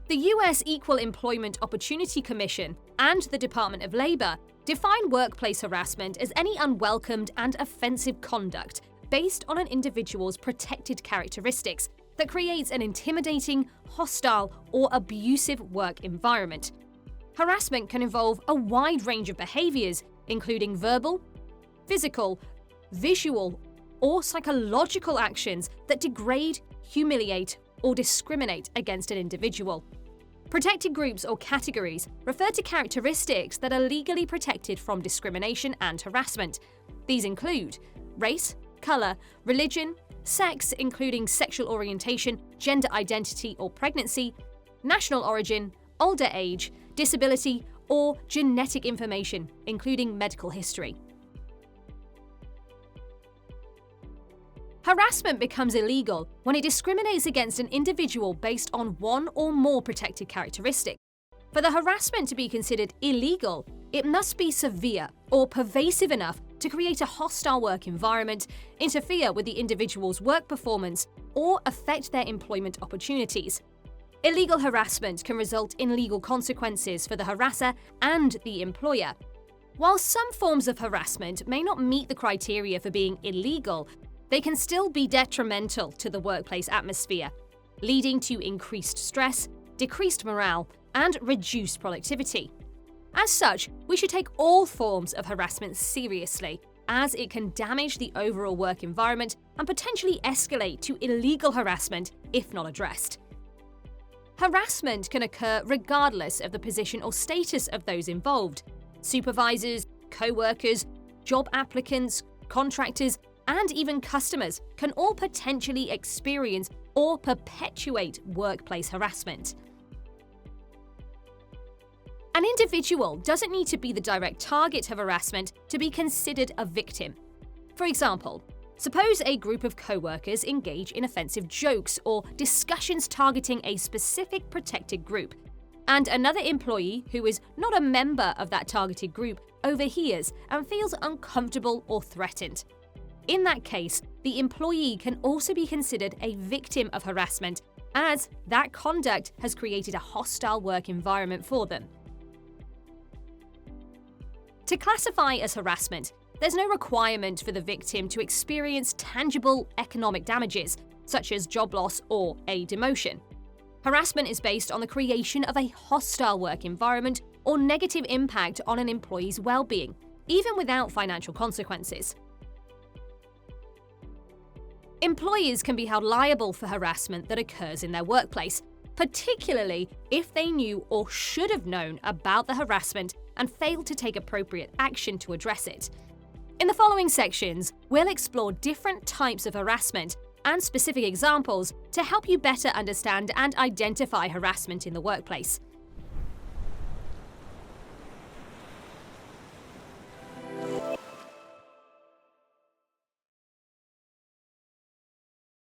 The US Equal Employment Opportunity Commission and the Department of Labor define workplace harassment as any unwelcomed and offensive conduct based on an individual's protected characteristics that creates an intimidating, hostile, or abusive work environment. Harassment can involve a wide range of behaviors, including verbal, physical, visual, or psychological actions that degrade, humiliate, or discriminate against an individual. Protected groups or categories refer to characteristics that are legally protected from discrimination and harassment. These include race, color, religion, sex, including sexual orientation, gender identity or pregnancy, national origin, older age, disability, or genetic information, including medical history. Harassment becomes illegal when it discriminates against an individual based on one or more protected characteristics. For the harassment to be considered illegal, it must be severe or pervasive enough to create a hostile work environment, interfere with the individual's work performance, or affect their employment opportunities. Illegal harassment can result in legal consequences for the harasser and the employer. While some forms of harassment may not meet the criteria for being illegal, they can still be detrimental to the workplace atmosphere, leading to increased stress, decreased morale, and reduced productivity. As such, we should take all forms of harassment seriously, as it can damage the overall work environment and potentially escalate to illegal harassment if not addressed. Harassment can occur regardless of the position or status of those involved. Supervisors, co-workers, job applicants, contractors, and even customers can all potentially experience or perpetuate workplace harassment. An individual doesn't need to be the direct target of harassment to be considered a victim. For example, suppose a group of co-workers engage in offensive jokes or discussions targeting a specific protected group, and another employee who is not a member of that targeted group overhears and feels uncomfortable or threatened. In that case, the employee can also be considered a victim of harassment, as that conduct has created a hostile work environment for them. To classify as harassment, there's no requirement for the victim to experience tangible economic damages, such as job loss or a demotion. Harassment is based on the creation of a hostile work environment or negative impact on an employee's well-being, even without financial consequences. Employers can be held liable for harassment that occurs in their workplace, particularly if they knew or should have known about the harassment and failed to take appropriate action to address it. In the following sections, we'll explore different types of harassment and specific examples to help you better understand and identify harassment in the workplace.